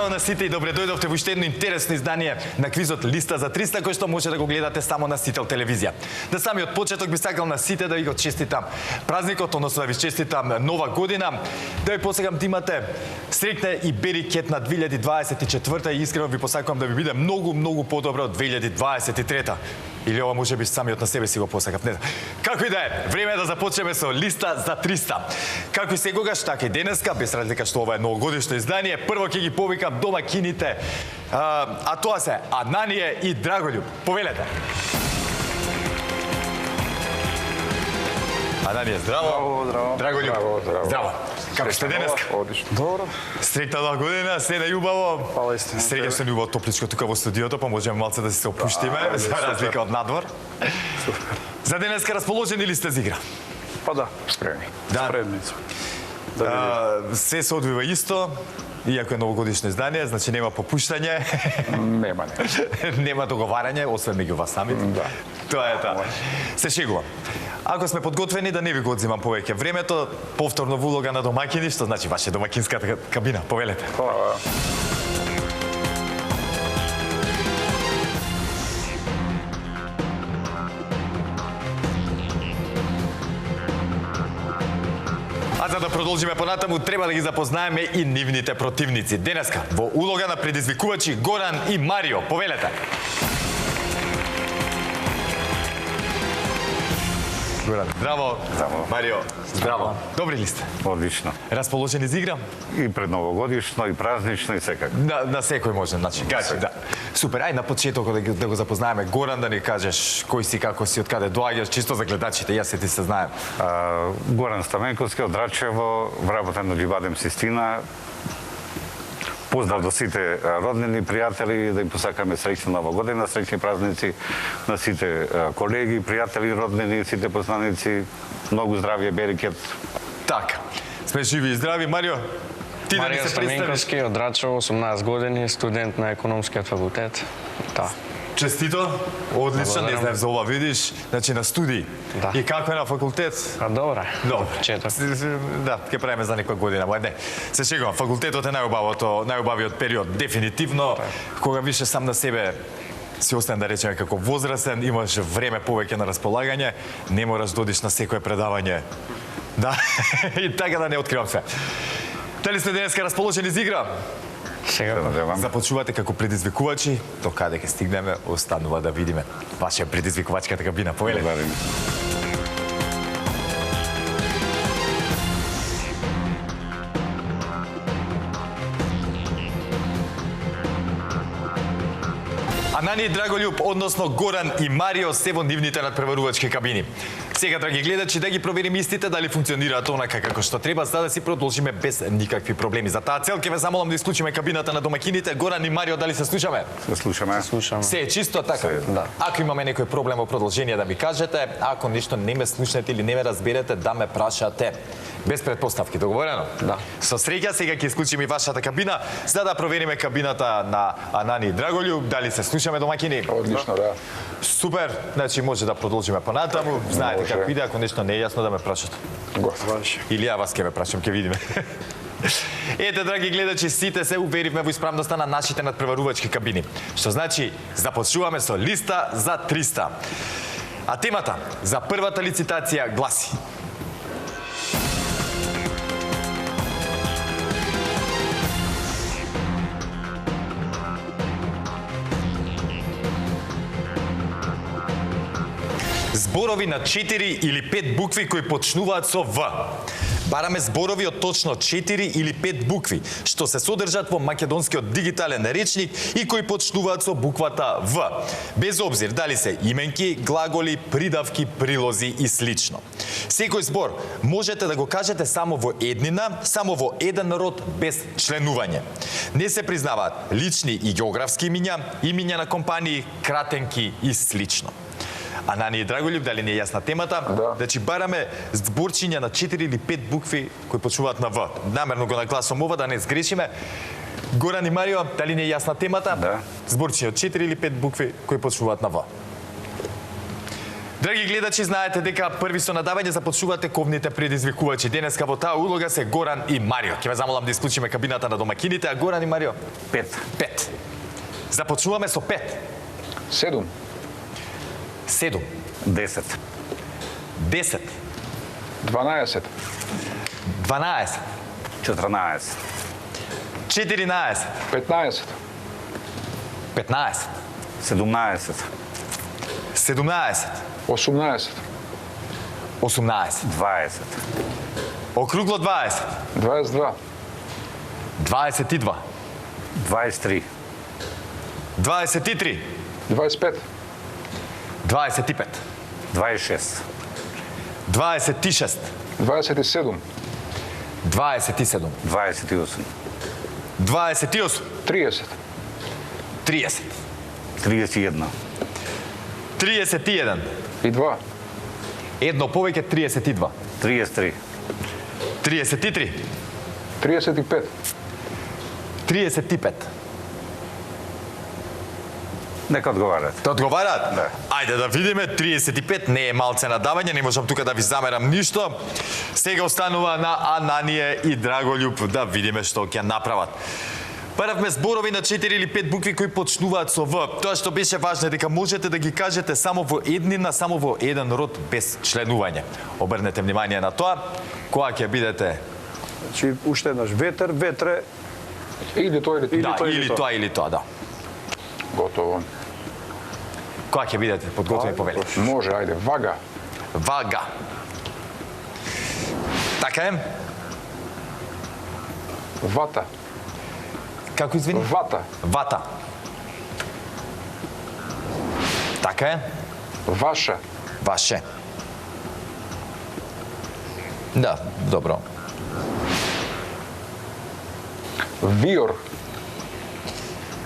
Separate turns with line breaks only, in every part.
Здраво на сите и добре дојдовте во уште едно интересно издание на квизот Листа за 300, кој што може да го гледате само на Сител телевизија. Да самиот почеток би сакал на сите да ви го честитам празникот, односно да ви честитам нова година, да ви посакам да имате среќна и берикет на 2024 и искрено ви посакувам да ви биде многу подобро од 2023. Или ова може би самиот на себе си го посакав, не знам. Како и да е, време е да започнеме со Листа за 300. Како и секогаш, така и денеска, без разлика што ова е новогодишно издание, прво ќе ги повикам домакините, а тоа се Ананија и Драголјуб. Повелете. Ананија, здраво.
Здраво.
Драголјуб. Здраво. Како сте денеска?
Одлично. Добро.
Среќна нова година, се љубаво.
Фала истина.
Среќа се љубаво топличко тука во студиото, па можеме малце да се опуштиме, за разлика од надвор.
Супер.
За денеска расположени ли сте за игра?
Па да, спремни.
Да.
Спремни сме.
Се се одвива исто, иако е новогодишно издание, значи нема попуштање.
Нема.
Нема договарање, освен меѓу вас самите.
Да.
Тоа е тоа. Се шегувам. Ако сме подготвени, да не ви го одзимам повеќе времето, повторно во улога на домакини, што значи ваша домакинска кабина. Повелете.
Хвала.
А за да продолжиме понатаму, треба да ги запознаеме и нивните противници. Денеска, во улога на предизвикувачи Горан и Марио. Повелете. Горан, здраво.
Здраво.
Марио, здраво. Добри ли сте?
Одлично.
Расположени за игра?
И пред новогодишно, и празнично, и секако.
На секој може, значи. Кажи, да. Супер, ај на почетокот да го запознаеме Горан, да ни кажеш кој си, како си, од каде доаѓаш, чисто за гледачите, јас се ти се знаем.
Горан Стаменковски од Рачево, вработен од Ливадем Систина. Поздрав до сите роднини, пријатели, да им посакаме среќна нова година, среќни празници на сите колеги, пријатели, роднини, сите познаници. Многу здравје, берекет.
Така, сме живи и здрави. Марио, ти да ни
Марио
се представиш.
Стаменковски од Рачево, 18 години, студент на економскиот факултет. Да.
Честито, одлично, не
Благодарам.
знаев за ова, видиш, значи на студии.
Да.
И како е на факултет?
Добре.
Добре.
Четок.
Да, ќе правиме за некоја година, ма не. Се шегувам, факултетот е најубавиот период, дефинитивно, кога више сам на себе си остан, да речеме, како возрастен, имаш време повеќе на располагање, не мораш да одиш на секое предавање. Да, и така да не откривам се. Дали сте денеска расположени за игра?
Сега
Започнувате како предизвикувачи, до каде ќе стигнеме, останува да видиме. Ваша предизвикувачката кабина, повелете.
Благодарим.
Ананија и Драголјуб, односно Горан и Марио, се во нивните надпреварувачки кабини. Сега, драги гледачи, да ги провериме истите дали функционираат онака како што треба, за да си продолжиме без никакви проблеми. За таа цел ќе ве замолам да исклучиме кабината на домакините. Горан и Марио, дали се слушаме?
Се слушаме.
слушам.
Се е чисто така?
Да.
Ако имаме некој проблем во продолжение да ми кажете, ако ништо не ме слушнете или не ме разберете, да ме прашате. Без предпоставки, договорено?
Да.
Со среќа сега ќе исклучиме и вашата кабина, за да провериме кабината на Ананија и Драголјуб, дали се слушаме домакини?
Одлично, да.
Супер, значи може да продолжиме понатаму. Знаете
Може.
како иде, ако нешто не е јасно да ме прашате.
Готово.
Или ја вас ќе ме прашам, ќе видиме. Ете, драги гледачи, сите се уверивме во исправноста на нашите надпреварувачки кабини. Што значи, започнуваме со Листа за 300. А темата за првата лицитација гласи: зборови на 4 или 5 букви кои почнуваат со В. Бараме зборови од точно 4 или 5 букви, што се содржат во македонскиот дигитален речник и кои почнуваат со буквата В. Без обзир дали се именки, глаголи, придавки, прилози и слично. Секој збор можете да го кажете само во еднина, само во еден род без членување. Не се признаваат лични и географски имиња, имиња на компании, кратенки и слично. Ананија и Драголјуб, дали не е јасна темата?
Да.
Значи бараме зборчиња на 4 или 5 букви кои почнуваат на В. Намерно го нагласувам ова да не сгрешиме. Горан и Марио, дали не е јасна темата?
Да.
Зборчиња од 4 или 5 букви кои почнуваат на В. Драги гледачи, знаете дека први со надавање започнувате ковните предизвикувачи. Денеска во таа улога се Горан и Марио. Ќе ве замолам да исклучиме кабината на домакините, а Горан и Марио?
5.
5. Започнуваме со 5.
7,
7.
10.
10.
12,
12.
14.
14.
15,
15.
17.
17.
18,
18.
20.
Округло 20.
22,
22.
23.
23.
25,
25.
26.
26.
27,
27.
28.
28.
30,
30.
31.
31.
и 2,
Едно повеќе 32.
33.
33.
35,
35.
Нека одговарат.
Да одговараат?
Да.
Ајде да видиме, 35 не е малце надавање, не можам тука да ви замерам ништо. Сега останува на Ананија и Драголюб да видиме што ќе направат. Правевме зборови на 4 или 5 букви кои почнуваат со В. Тоа што беше важно е дека можете да ги кажете само во еднина, само во еден род без членување. Обрнете внимание на тоа. Кога ќе бидете?
Значи, уште еднаш ветер, ветре,
или тоа, или
Да,
тоа, или
или
тоа.
тоа, или тоа, да.
готово.
Кога ќе бидете подготвени повели?
Може, ајде, вага,
Вага. Така е?
вата,
Како извини?
вата,
Вата. Така е?
ваша,
Ваше. Да, добро.
виор,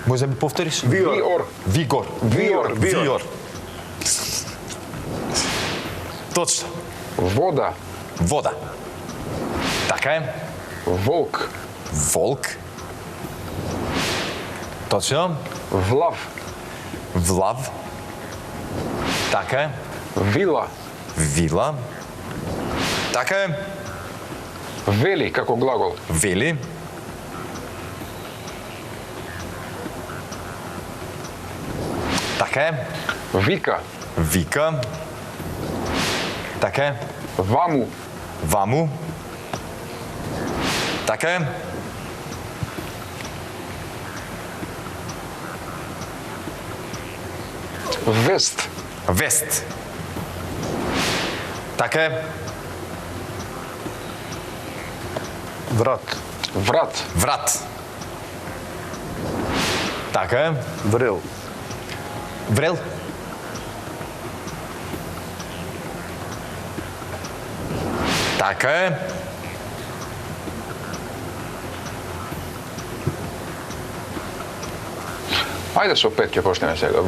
Може да ми повториш?
виор,
Вигор.
Виор.
Виор. Точно.
вода,
Вода. Така е?
волк,
Волк. Точно.
влав,
Влав. Така е?
вила,
Вила. Така е?
вели како глагол,
Вели. Така е?
вика,
Вика. Така е?
ваму,
Ваму. Така е?
вест,
Вест. Така е?
врат,
врат,
Врат. Така е?
врел,
Врел. Така е?
ајде со 5 ќе почнеме сега.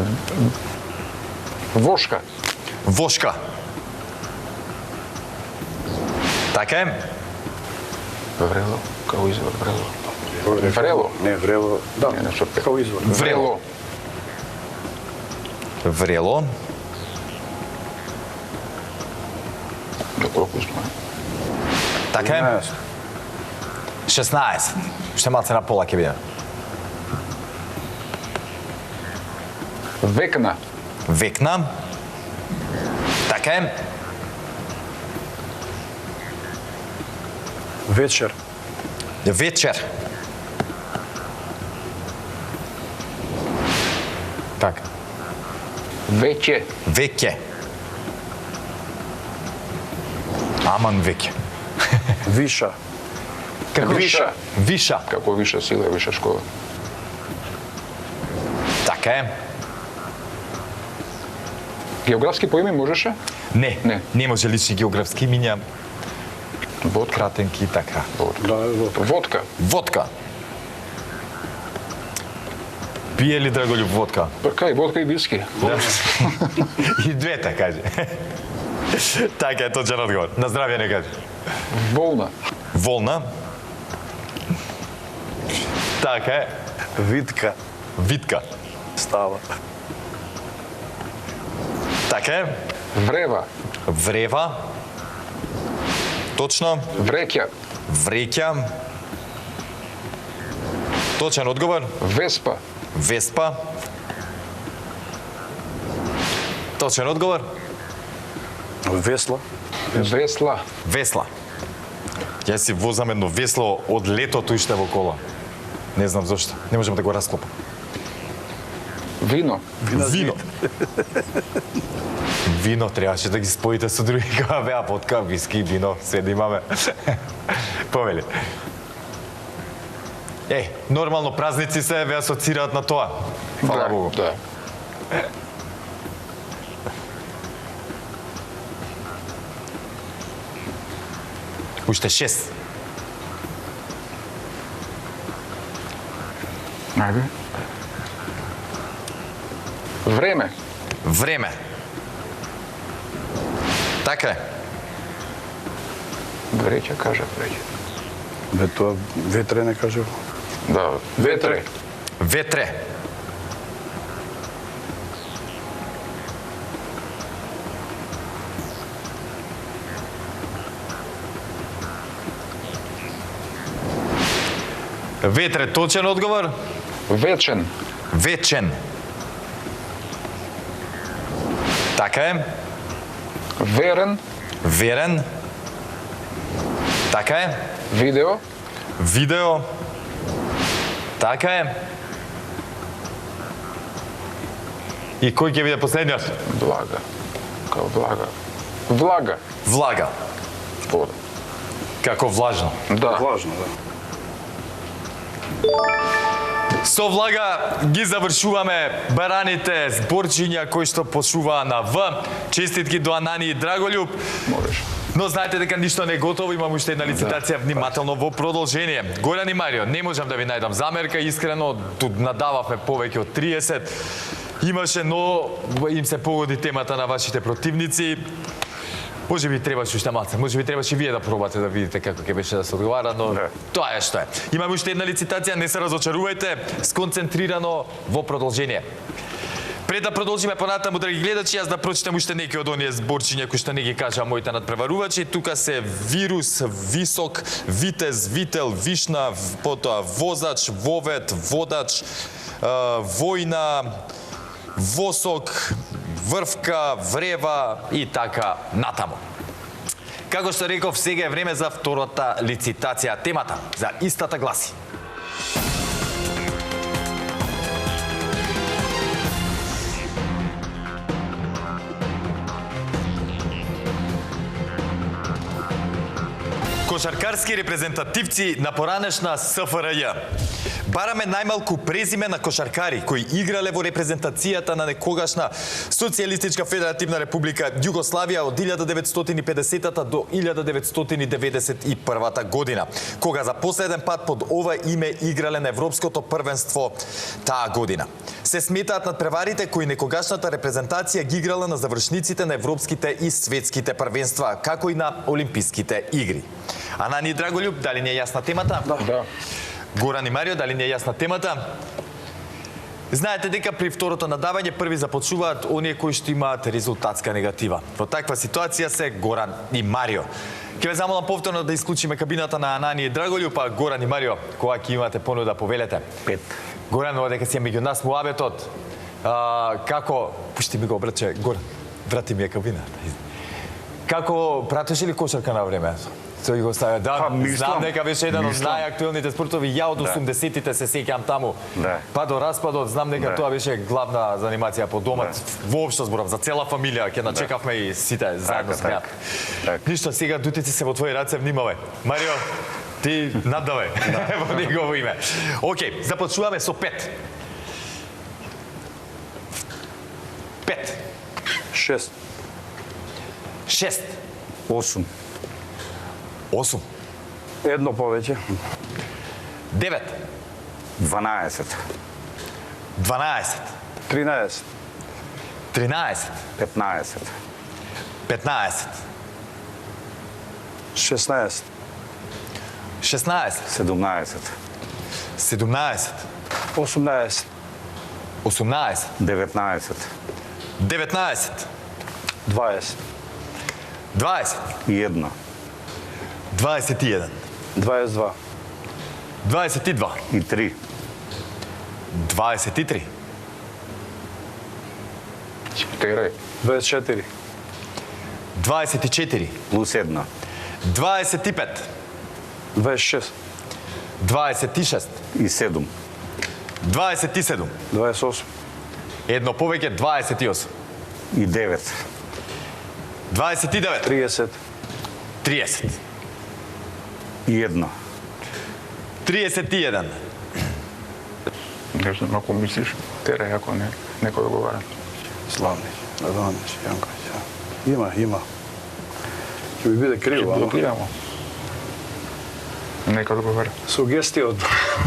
Вошка,
Вошка. Така е?
врело, како извор, врело. Врело.
Не, врело, да,
Не, со 5.
како извор.
Врело. Врело.
До колку сме?
Така е? 16. Уште малце на пола ќе бидеме.
Векна,
Векна. Така е?
Вечер,
Вечер. Така.
веќе,
Веќе. Аман веќе.
виша,
Како
Виша.
Виша.
како виша сила, виша школа.
Така е?
Географски поими можеше?
Не,
Не.
не може лични географски имиња,
Водка.
кратенки и така.
да, вот.
Водка,
Водка. Пие ли Драголюб водка?
па кај водка и виски.
И двете, каже. Така е точен одговор. На здравје не каже.
Волна,
Волна. Така е.
Витка,
Витка.
става,
Така е.
Врева.
Врева. Точно.
Врекја.
Вреќа. Точен одговор.
Веспа.
Веспа. Точен одговор.
Весла.
Весла.
Весла. Ја си возам едно весло од летото уште во кола. Не знам зошто. Не можам да го расклопам.
Вино.
Вино. Вино требаше да ги споите со други кога беа водка, виски, вино, се да имаме. Повели. Нормално празници се ве асоцираат на тоа. Фала Богу.
Да.
Уште 6.
Ајде. Време.
Време. Така е.
Вреќа, кажа вреќа.
Бе тоа ветре не кажев.
Да. Ветре.
Ветре. Ветре, точен одговор?
Вечен.
Вечен. Така е.
Верен.
Верен. Така е.
Видео.
Видео. Така е. И кој ќе биде последниот?
Влага. Као влага. Влага.
Влага.
Вода.
Како влажно.
Да.
Влажно, да.
Со влага ги завршуваме бараните зборчиња кои што почуваа на В. Честитки до Анани и Драголюб.
Можеш.
Но знаете дека ништо не е готово, имам уште една лицитација внимателно во продолжение. Горан и Марио, не можам да ви најдам замерка, искрено, тут надававме повеќе од 30. Имаше, но им се погоди темата на вашите противници. Може би требаше уште малце, може би требаше вие да пробате да видите како ќе беше да се одговара, но тоа е што е. Имаме уште една лицитација, не се разочарувајте, сконцентрирано во продолжение. Пред да продолжиме понатаму, драги гледачи, јас да прочитам уште некои од оние зборчиња кои што не ги кажа моите надпреварувачи. Тука се вирус, висок, витез, вител, вишна, потоа возач, вовет, водач, војна, восок, врвка, врева и така натаму. Како што реков, сега е време за втората лицитација. Темата за истата гласи: кошаркарски репрезентативци на поранешна СФРЈ. Бараме најмалку презиме на кошаркари кои играле во репрезентацијата на некогашна Социјалистичка Федеративна Република Југославија од 1950 до 1991 година, кога за последен пат под ова име играле на Европското првенство таа година. Се сметаат надпреварите кои некогашната репрезентација ги играла на завршниците на европските и светските првенства, како и на олимписките игри. Анани и Драголюб, дали не е јасна темата?
Да.
Горан и Марио, дали не е јасна темата? Знаете дека при второто надавање први започнуваат оние кои што имаат резултатска негатива. Во таква ситуација се Горан и Марио. Ќе ве замолам повторно да исклучиме кабината на Анани и Драголюб, а Горан и Марио, кога ќе имате понуда, повелете.
5.
Горан, одека си е меѓу нас муабетот. Како, пушти ми го браче, Горан, врати ми е кабината. Како пратеше ли кошарка на време? Тој го ставя, да, знам дека беше еден од најактуелните спортови, ја од 80-тите се сеќам таму.
Да.
Па до распадот, знам дека тоа беше главна занимација по домот. Воопшто зборам, за цела фамилија, ќе начекавме и сите заедно смеат. Ништо, сега дутици се во твои раце, внимавај. Марио, ти наддавај во негово име. Океј, започнуваме со 5. 5.
6.
6.
8.
8.
Едно повеќе.
9.
12.
12.
13.
13.
15.
15.
16.
16.
17.
17.
18.
18.
19.
19.
20. 20.
20.
и 1,
21.
22.
22.
и 3,
23.
4,
24.
24.
плюс 1,
25.
26.
26.
и 7,
27.
28.
Едно повеќе 28.
и 9,
29.
30.
30.
и 1,
31.
Не знам, ако мислиш, терай, ако не, некој договара.
Славнич, Радонич, Јанковиќ. Има. Ќе ми биде криво, ама
Блокирamo. Некој договара.
сугестија од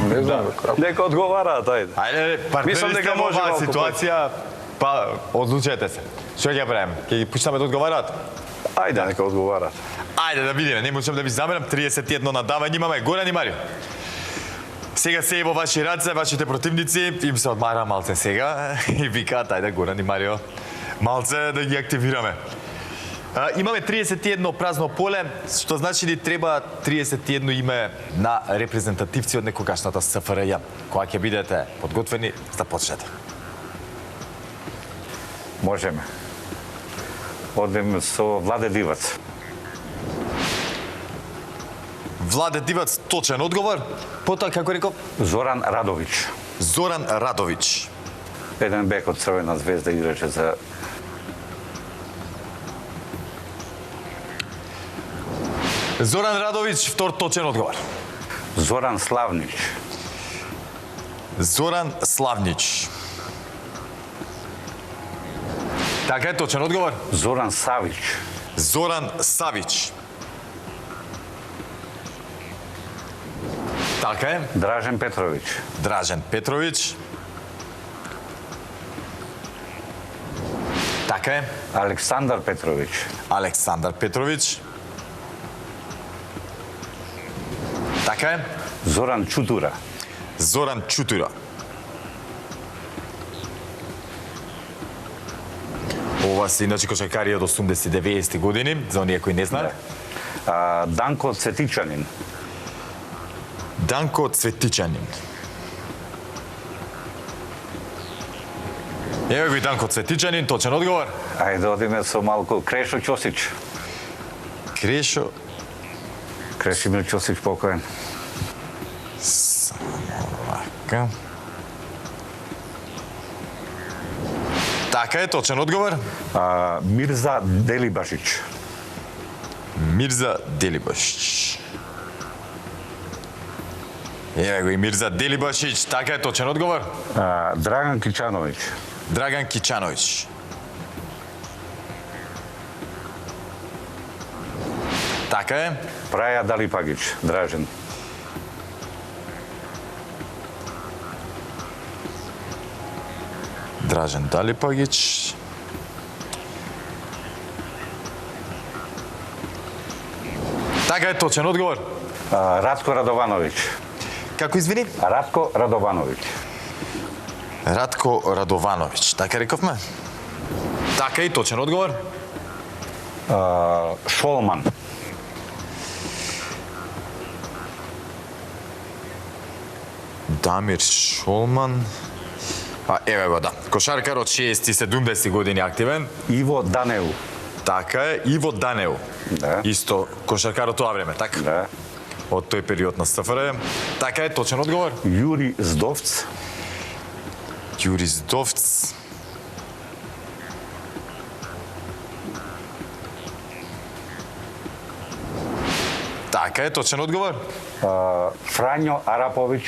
Не знам, како.
нека одговараат, ајде.
Ајде, партнери
Мислам дека
сте во
може
оваа
малку
ситуација, па одлучете се. Што ќе правиме? Ќе ги пуштаме да одговараат?
Ајде, нека одговараат.
Ајде да видиме, не можам да ви замерам. 31 надавање имаме. Горан и Марио. Сега се е во ваши раце, вашите противници им се одмара малце сега и викаат, ајде Горан и Марио, малце да ги активираме. Имаме 31 празно поле, што значи ни треба 31 име на репрезентативци од некогашната СФРЈ. Кога ќе бидете подготвени, започнете.
можеме. Одем со Владе Дивац,
Владе Дивац, точен одговор. Потоа, како реков,
Зоран Радович,
Зоран Радович.
еден бек од Црвена звезда играче за
Зоран Радович, втор точен одговор.
Зоран Славнич,
Зоран Славнич. Така е, точен одговор.
Зоран Савич,
Зоран Савич. Така е.
Дражен Петрович,
Дражен Петрович. Така е.
Александар Петрович,
Александар Петрович. Така е.
Зоран Чутура,
Зоран Чутура. Ова се иначе кошаркари од 80-90 години, за оние кои не знаат.
Данко Цветичанин,
Данко Цветичанин. Ево го и Данко Цветичанин, точен одговор.
ајде одиме со малку Крешо Ćosić,
Крешо
Крешимир Ćosić покоен,
Така. Така е, точен одговор.
Мирза Делибашич,
Мирза Делибашич. Еве го и Мирза Делибашич, така е, точен одговор.
Драган Кичановиć,
Драган Кичановиќ. Така е.
Праја Далипагич, Дражен,
Дражен Далипагич. Така е, точен одговор.
Радко Радовановиć,
Како извини?
Радко Радовановиć,
Радко Радовановиќ. Така рековме? Така и точен одговор.
Шолман,
Дамир Шолман. Еве го да. Кошаркар од 60-70 години активен.
Иво Данеу,
Така е, Иво Данеу.
Да.
Исто кошаркар од тоа време, така?
да.
Од тој период на СФР. Така е, точен одговор.
Јури Здовц,
Јури Здовц. Така е, точен одговор.
Фрањо Араповиć,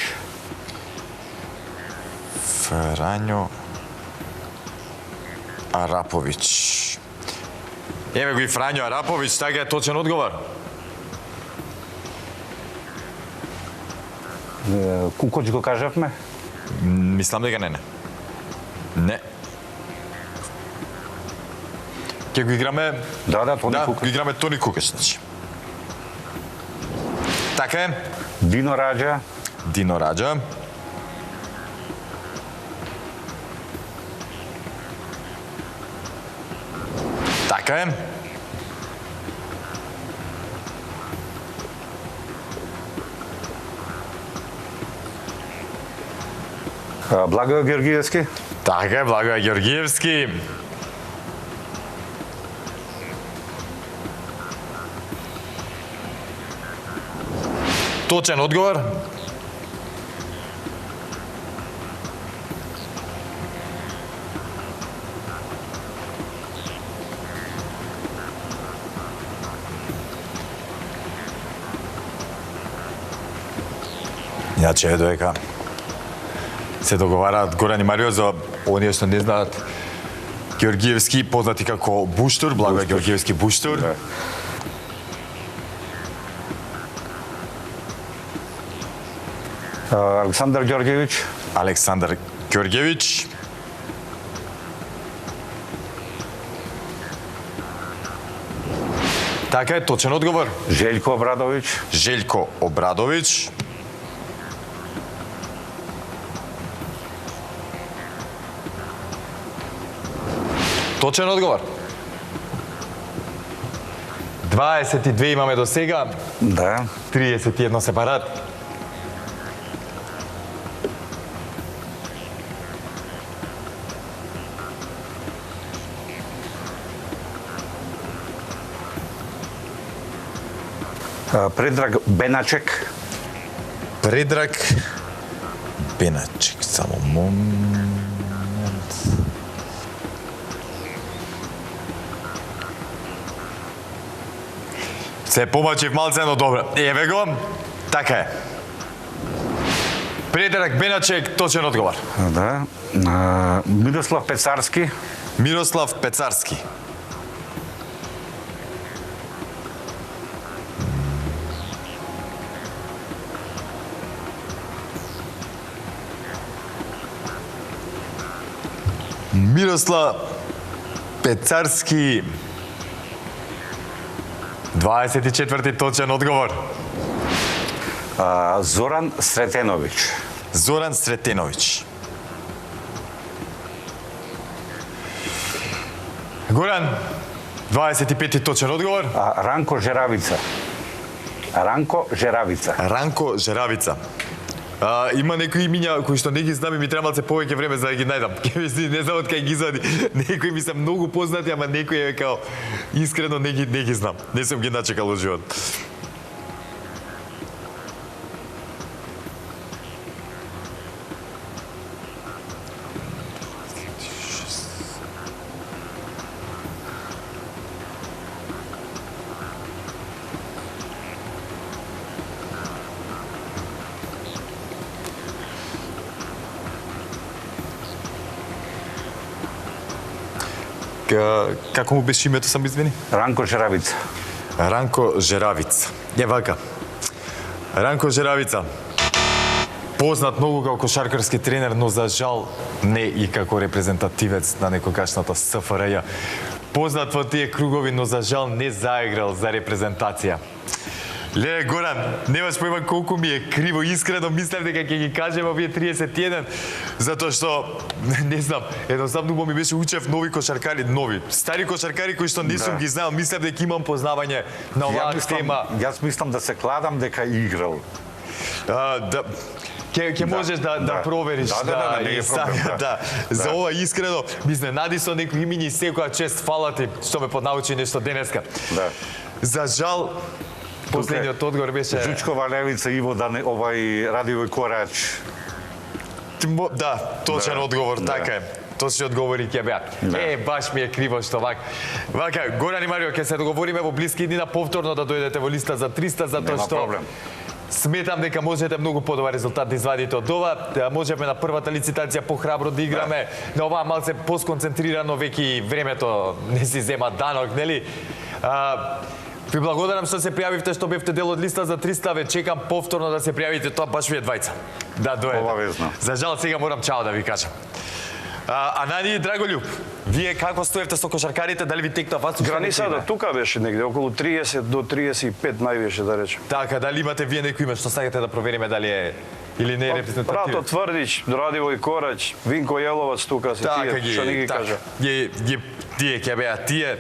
Фрањо Араповиќ. Еве го и Фрањо Араповиќ, така е, точен одговор.
Кукоч го кажавме?
Мислам дека не. Не. Ќе го играме...
Да, Тони
Да,
Кукоч.
го играме Тони Кукоч, значи. Така е.
Дино Раđа,
Дино Раđа. Така Така е.
Благој Георгиевски.
Така е, Благој Георгиевски. Точен одговор. Иначе е доека се договараат Горан и Марио за оние што не знаат Георгиевски, познати како Буштур, Благој Георгиевски Буштур.
Да. Александар Ѓорѓевиќ.
Александар Ѓорѓевиќ. Така е, точен одговор.
Желјко Обрадовиќ.
Желјко Обрадовиќ. Точен одговор. 22 имаме до сега,
Да.
31 се барат.
Предраг Беначек.
Предраг Беначек, само момент. Се помачив малце, но добро. Еве го. Така е. Предраг Беначек, точен одговор.
Да. Мирослав Пецарски.
Мирослав Пецарски. Мирослав Пецарски. 24 точен одговор.
Зоран Сретеновиќ.
Зоран Сретеновиќ. Горан, 25 точен одговор.
Ранко Жеравица. Ранко Жеравица.
Ранко Жеравица. Има некои имиња кои што не ги знам и ми треба малце повеќе време за да ги најдам. Не знам од кај ги извади. Некои ми се многу познати, ама некои е као искрено не ги знам. Не сум ги начекал во живот. Како му беше името, сам извини?
Ранко Жеравица.
Ранко Жеравица. Е вака. Ранко Жеравица. Познат многу како кошаркарски тренер, но за жал не и како репрезентативец на некогашната СФРЈ. Познат во тие кругови, но за жал не заиграл за репрезентација. Леле, Горан, немаш појма колку ми е криво, искрено мислев дека ќе ги кажем овие 31, затоа што, не знам, едноставно ми беше учев нови кошаркари, нови, стари кошаркари кои што не сум ги знал, мислев дека имам познавање на оваа тема.
Јас мислам да се кладам дека играл.
Да, Ке можеш да провериш,
не е проблем,
за ова искрено, ми изненади со некои имиња и секоја чест, фала ти што ме поднаучи нешто денеска.
Да.
За жал, последниот одговор беше...
Жучкова Левица, Иво Радивој Корач.
Да, точен одговор,
Да.
така е. Точни одговори ќе беа.
Да.
Баш ми е криво што вака, Горан и Марио, ќе се договориме во блиски дни повторно да дојдете во листа за 300, затоа
Нема
што...
проблем.
Сметам дека можете многу подобар резултат да извадите од ова. Можеме на првата лицитација похрабро да играме, на оваа малце посконцентрирано, веќе и времето не си зема данок, нели? Ви благодарам што се пријавивте, што бевте дел од листа за 300, ве чекам повторно да се пријавите, тоа баш ви е двајца. Да, дојде.
Обавезно.
За жал сега морам чао да ви кажам. Анани и Драголюб, вие како стоевте со кошаркарите, дали ви текна вас?
Границата тука беше негде, околу 30 до 35 највише да речем.
Така, дали имате вие некој име што сакате да провериме дали е или не е репрезентативен?
Рато Тврдич, Радивој Корач, Винко Јеловац тука се
Така
тие, што не ги кажа.
Тие ќе беа тие.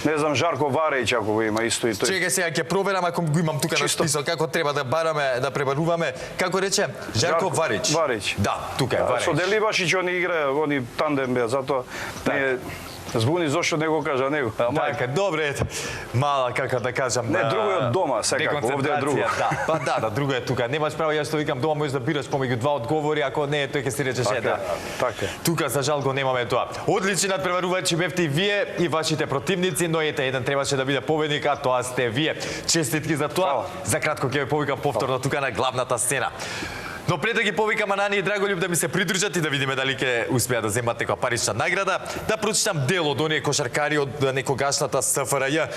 Не знам, Жарко Варејќ, ако го има исто и тој.
Чекај сега ќе проверам ако го имам тука на
Чисто.
список како треба да бараме, да пребаруваме. Како рече? Жарко Варич.
Варич.
Да, тука е Варич.
Со Деливашич они играа, они тандем беа, затоа не збуни зошто не го кажа него.
Така, добре, ето. Мала, како да кажам.
Не, друго е од дома, секако, овде е друго.
Да, па да, друго е тука. Немаш право, јас што викам, дома можеш да бираш помеѓу два одговори, ако не, тој ќе си речеш да.
Така.
Тука за жал го немаме тоа. Одлични надпреварувачи бевте и вие и вашите противници, но ете еден требаше да биде победник, а тоа сте вие. Честитки за тоа. За кратко ќе ве повикам повторно тука на главната сцена. Но пред да ги повикам Анани и Драголюб да ми се придружат и да видиме дали ќе успеат да земат некоја парична награда, да прочитам дел од оние кошаркари од некогашната СФРЈ.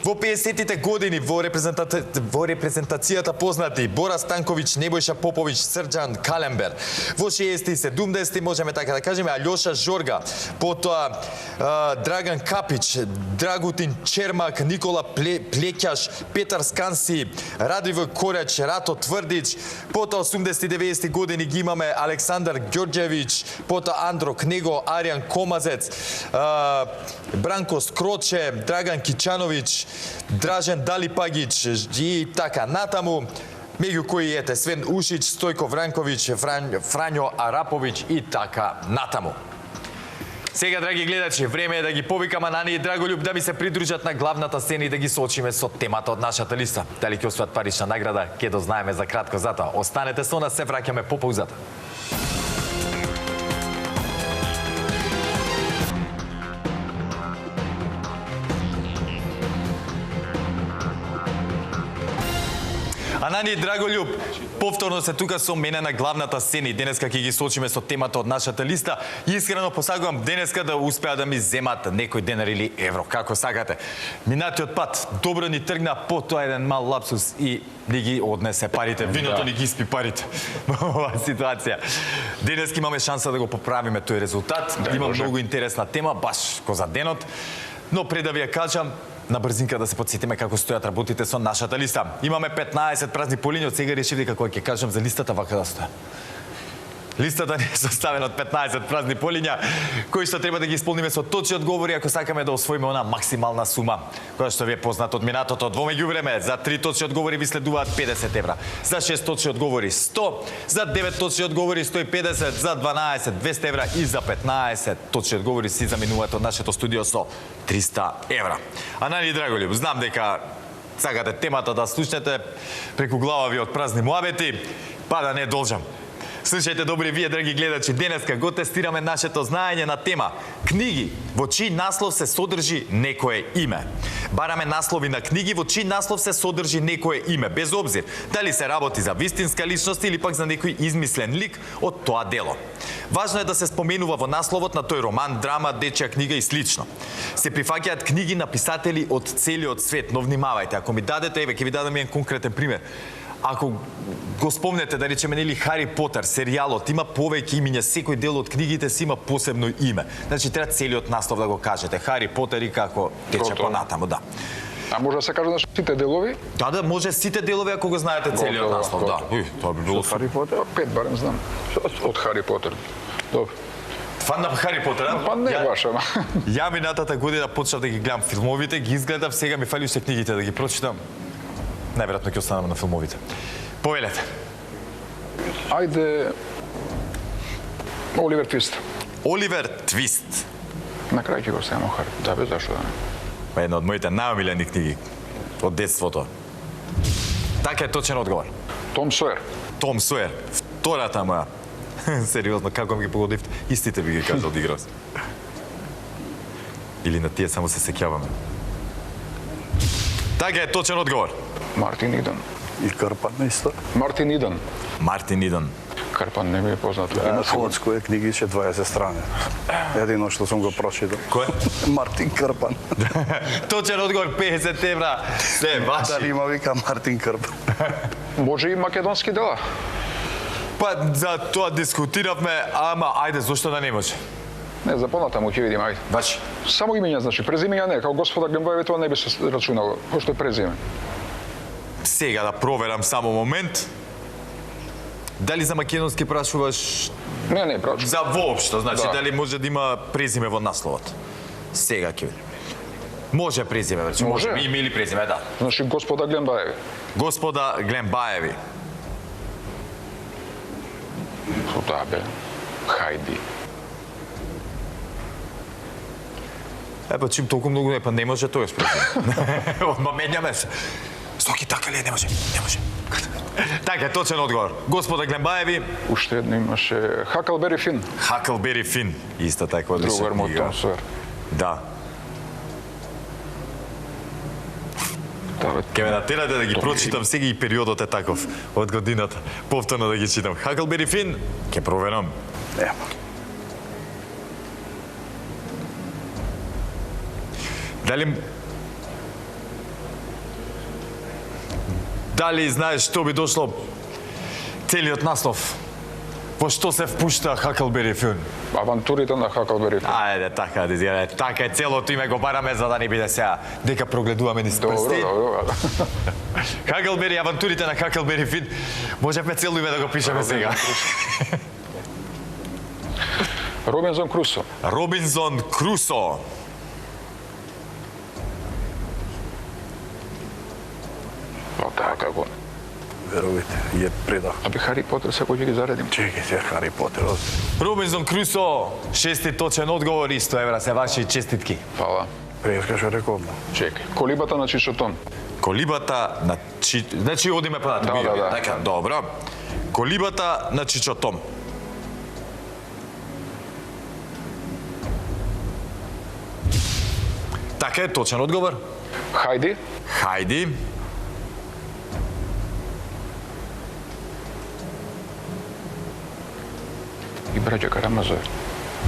Во 50-тите години во репрезентацијата познати Бора Станковиќ, Небојша Поповиќ, Срџан Калембер. Во 60-ти и 70-ти можеме така да кажеме Алјоша Жорга, потоа Драган Капиќ, Драгутин Чермак, Никола Плекјаш, Петар Сканси, Радивој Кореќ, Рато Тврдич, потоа 80-90 години ги имаме Александар Ѓорѓевиќ, потоа Андро Кнего, Аријан Комазец, Бранко Скроче, Драган Кичановиќ, Дражен Далипагиќ и така натаму. Меѓу кои ете Свен Ушиќ, Стојко Вранковиќ, Фрањо Араповиќ и така натаму. Сега, драги гледачи, време е да ги повикам Анани и Драголюб да ми се придружат на главната сцена и да ги соочиме со темата од нашата листа. Дали ќе освојат парична награда, ќе дознаеме за кратко затоа. Останете со нас, се враќаме по паузата. Анани и Драголюб, повторно се тука со мене на главната сцена и денеска ќе ги соочиме со темата од нашата листа. Искрено посакувам денеска да успеа да ми земат некој денар или евро, како сакате. Минатиот пат добро ни тргна, потоа еден мал лапсус и ни ги однесе парите. Виното ни ги испи парите во оваа ситуација. Денеска имаме шанса да го поправиме тој резултат. Има многу интересна тема, баш ко за денот. Но пред да ви ја кажам, на брзинка да се подсетиме како стојат работите со нашата листа. Имаме 15 празни полиња, од сега решив дека кога ќе кажам за листата вака да стоја. Листата не е составена од 15 празни полиња, кои што треба да ги исполниме со точни одговори ако сакаме да освоиме она максимална сума, која што ви е позната од минатото. Во меѓувреме, за 3 точни одговори ви следуваат 50 евра, за 6 точни одговори 100, за 9 точни одговори 150, за 12 200 евра и за 15 точни одговори си заминуваат од нашето студио со 300 евра. Анани Драголюб, знам дека сакате темата да слушнете преку глава ви од празни муабети, па да не должам. Слушајте добри вие, драги гледачи, денеска го тестираме нашето знаење на тема книги во чиј наслов се содржи некое име. Бараме наслови на книги во чиј наслов се содржи некое име, без обзир дали се работи за вистинска личност или пак за некој измислен лик од тоа дело. Важно е да се споменува во насловот на тој роман, драма, дечја книга и слично. Се прифаќаат книги на писатели од целиот свет, но внимавајте, ако ми дадете, еве ќе ви дадам еден конкретен пример. Ако го спомнете, да речеме, нели Хари Потер, серијалот, има повеќе имиња, секој дел од книгите си има посебно име. Значи, треба целиот наслов да го кажете. Хари Потер и како тече понатаму, да.
А може да се каже на сите делови?
Да, може сите делови ако го знаете целиот наслов, да. Тоа би било
Хари Потер? 5 барем знам. Од Хари Потер. Добро.
Фан на Хари Потер, а?
Па не баш, ама.
Ја минатата година почнав да ги гледам филмовите, ги изгледав, сега ми фали уште книгите да ги прочитам. Најверојатно ќе останам на филмовите. Повелете.
Ајде Оливер Твист.
Оливер Твист.
На крај ќе го ставам Хари. Да, бе, зашто да не?
Една од моите најомилени книги од детството. Така е точен одговор.
Том Сойер.
Том Сойер. Втората моја. Сериозно, како ми ги погодивте? Истите би ги кажал да играв. Или на тие само се сеќаваме. Така е точен одговор.
Мартин Иден.
И Карпан исто.
Мартин Иден.
Мартин Иден.
Карпан не ми е познато.
Флотско е книгиче 20 страни. Едино што сум го прочитал.
Кој?
Мартин Карпан.
Точен одговор 50 евра. Се ваши.
Дали има вика Мартин Карпан.
Може и македонски дела.
Па за тоа дискутиравме, ама ајде зошто да не може?
Не, за понатаму ќе видиме, ајде.
Ваши.
Само имења, значи, презимења не, како господа Гембаеви тоа не би се рачунало, пошто е презиме.
Сега да проверам само момент. Дали за македонски прашуваш
Не, прачу.
за воопшто, значи
Да.
дали може да има презиме во насловот? Сега ќе видим. Може презиме, вече. Може
Може?
име или презиме, да.
Значи господа Гленбаеви.
Господа Гленбаеви.
Што таа бе? Хајди.
Па чим толку многу не, па не може тој презиме. Одма менјаме се. Соки така ли? Не може. Не може. Така е, точен одговор. Господа Гленбаеви,
Уште едно имаше Хакълбери Фин.
Хаклбери Фин. Исто така одлична
Другар му
книга.
Том Сойер.
Да. Ке ме натерате да ги прочитам сега и периодот е таков од годината. Повторно да ги читам. Хаклбери Фин, ке проверам.
Нема.
Дали знаеш што би дошло целиот наслов? Во што се впушта Хаклбери Фин?
Авантурите на Хакълбери Фин.
Ајде, така да изгледа. Така е, целото име го бараме за да не биде сега дека прогледуваме низ
Добро,
прсти.
добро.
Хаклбери, авантурите на Хаклбери Фин. Можевме цело име да го пишеме сега.
Робинзон Крусо.
Робинзон Крусо.
Па таа како.
Верувайте, ја предав.
Абе Хари Потер секој ќе ги заредим.
Чекай се, Хари Потер.
Робинзон Крусо, 6 точен одговор, 100 евра се ваши честитки.
Фала.
Преска што реков.
Чекай. Колибата на Чичотон.
Колибата на Значи одиме понатаму.
Да, да, да.
Така, добро. Колибата на Чичотом. Така е, точен одговор.
Хајди.
Хајди.
И браќа Карамазови.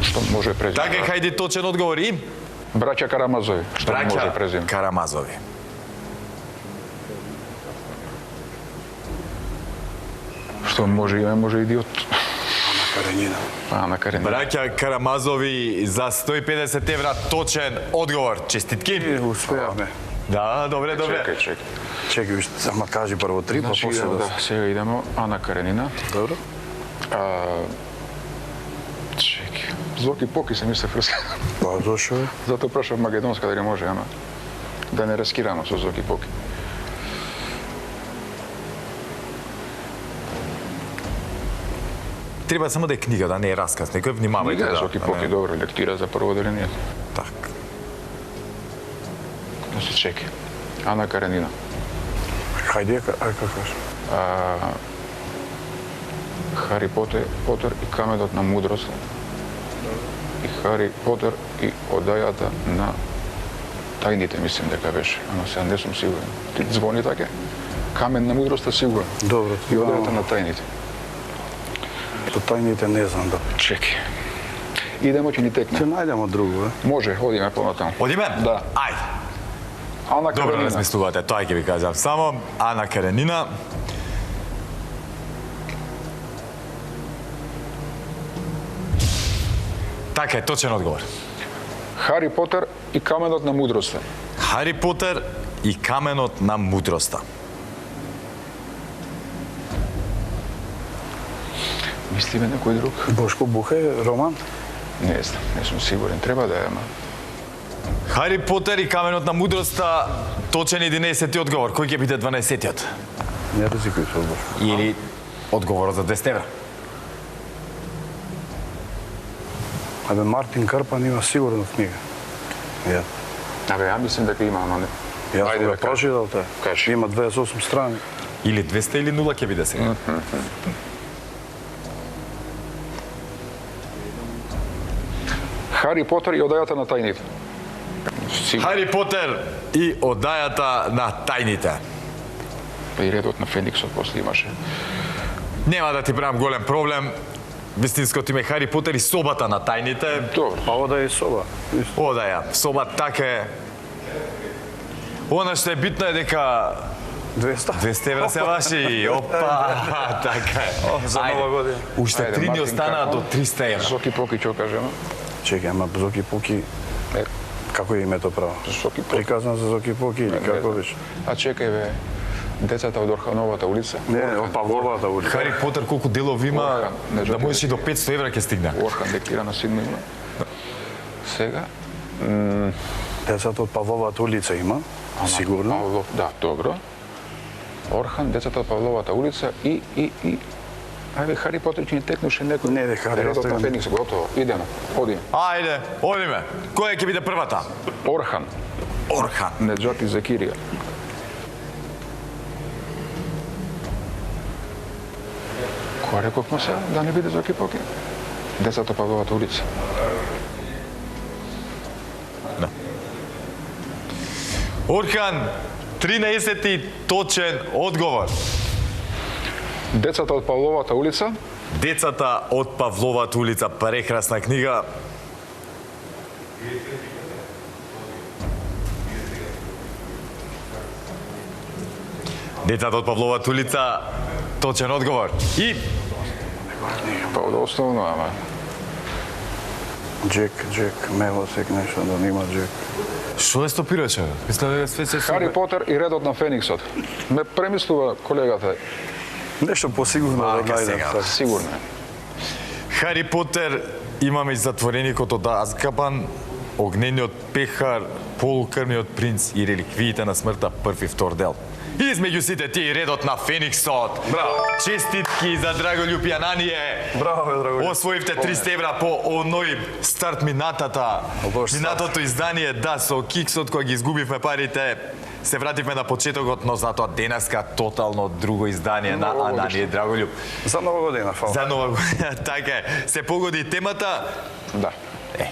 Што може презиме?
Така е, хајди, точен одговор и
Браќа Карамазови. Што може
браќа
презиме?
Карамазови.
Што може име, може идиот.
Каренина.
Ана Каренина.
Браќа Карамазови за 150 евра, точен одговор. Честитки.
Успеавме.
Да, добре, добре.
Чекај.
Чекай, виж, само кажи прво 3, па
Значи,
после
да,
да.
сега идемо Ана Каренина.
Добро.
Чекај. Зоки Поки се ми се фрска.
Па зошо е?
Затоа прашав македонска дали може, ама да не рискираме со Зоки Поки.
Треба само да е книга, да не е расказ. Некој внимавајте.
Книга
Да,
Зоки
да
Поки,
не-
добро, лектира за прво деление.
Так.
Да се чеки. Ана Каренина.
Хајде, ај како кажеш?
Хари Потер и каменот на мудрост. И Хари Потер и одајата на тајните, мислим дека беше. Ама сега не сум сигурен. Ти звони така? Камен на мудроста сигурен.
Добро,
И одајата на тајните.
По тајните не знам да.
Чеки. Идемо, ќе ни
Ќе
текне.
најдемо друго, е?
Може, одиме понатаму.
Одиме?
Да.
Ајде.
Ана
Добро
Каренина.
размислувате, тоа ќе ви кажам. Само Ана Каренина. Така е, точен одговор.
Хари Потер и каменот на мудроста.
Хари Потер и каменот на мудроста.
Мислиме некој друг?
Бошко Бухе, роман?
Не знам, не сум сигурен. Треба да е, ама.
Хари Потер и каменот на мудроста, точен 11-ти одговор. Кој ќе биде 12-тиот?
Не ризикуј се од Бошко.
Или одговорот за 200 евра?
Абе, Мартин Карпан има сигурно книга. Ја.
Абе, ја мислим дека има, ама не.
Јас
Ајде,
сум
бе,
го прочитал те.
Кажи.
Има 28 страни.
Или 200 или 0 ќе биде сега.
Хари Потер и одајата на тајните. Сигурно.
Хари Потер и одајата на тајните.
Па и редот на Фениксот после имаше.
Нема да ти правам голем проблем. Вистинското име Хари Потер и собата на тајните.
Добро.
Па ода е соба.
Одаја, соба така е. Она што е битно е дека
200.
200 евра се ваши. Опа, така е.
За
Ајде.
нова година.
Уште
Ајде,
3 ни
Мартин
останаа
Карпан.
до 300 евра.
Зоки Поки ќе кажеме.
Чекај, ама Зоки Поки,
Е,
како е името право?
Зоки Поки.
Приказан за Зоки Поки или како беше?
А чекај бе, децата од Орхановата улица.
Не, Павловата улица.
Хари Потер колку делови има,
Орхан, не
да
жоки.
можеш и до 500 евра ќе стигне.
Орхан лектира на 7 име. Сега,
Децата од Павловата улица има, сигурно.
Павлов, да, добро. Орхан, децата од Павловата улица и Ајде, Хари Потер ќе ни текнуше некој.
Не, Хари
Редот на
Потер.
Феникс, готово. Идеме, одиме.
Ајде, одиме. Која ќе биде првата?
Орхан,
Орхан.
Неджати Закирија. Која рековме сега? Да не биде Зоки Поки? Децата од Павловата улица.
Орхан, 13 точен одговор.
Децата од Павловата улица.
Децата од Павловата улица, прекрасна книга. Децата од Павловата улица, точен одговор. И
Па основно, ама.
Джек, мево сек нешто да нема Джек.
што е стопираше? Мисля дека се
Хари Потер и Редот на Фениксот. Ме премислува колегата,
Нешто посигурно да
Мајка
најдем.
сега.
сега.
сигурно е.
Хари Потер, имаме и затвореникот од Азкабан, огнениот пехар, полукрмниот принц и реликвиите на смртта, прв и втор дел. И измеѓу сите тие Редот на Фениксот.
Браво.
Честитки за Драголюб Јанание.
Браво, бе, Драголюб.
Освоивте 300 евра по оној старт минатата.
Лош старт.
Минатото издание, да, со киксот кој ги изгубивме парите, се вративме на почетокот, но затоа денеска тотално друго издание на
Новогодишно.
Анание Драголюб.
За нова година, фала.
За нова година, така е. Се погоди темата.
Да.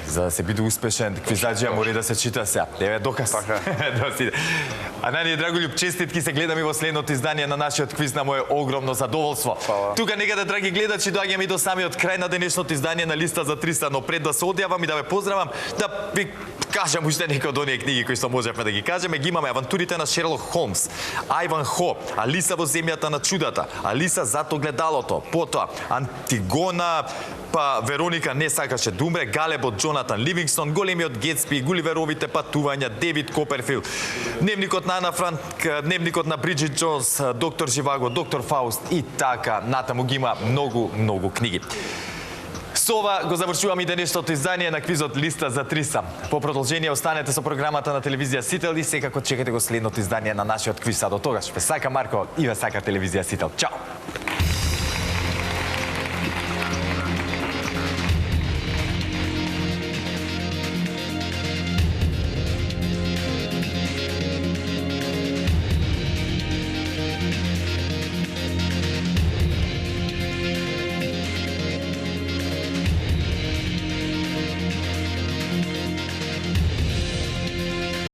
За да се биде успешен, квизаджија мора и да се чита сега. Еве доказ.
Така
Да си- Анание Драголюб, честитки, се гледаме во следното издание на нашиот квиз, на мое огромно задоволство.
Фала.
Тука некаде, драги гледачи, доаѓаме и до самиот крај на денешното издание на Листа за 300, но пред да се одјавам и да ве поздравам, да ви кажам уште некои од оние книги кои што можевме да ги кажеме. Ги имаме Авантурите на Шерлок Холмс, Ајван Хо, Алиса во земјата на чудата, Алиса зад огледалото, потоа Антигона, па Вероника не сакаше да умре, Галеб од Джонатан Ливингстон, Големиот Гетсби, Гуливеровите патувања, Девид Коперфилд, Дневникот на Ана Франк, Дневникот на Бриджит Джонс, Доктор Живаго, Доктор Фауст и така натаму ги има многу книги. Со ова го завршуваме и денешното издание на квизот Листа за 300. По продолжение останете со програмата на телевизија Сител и секако чекате го следното издание на нашиот квиз. А до тогаш ве сака Марко и ве сака телевизија Сител. Чао!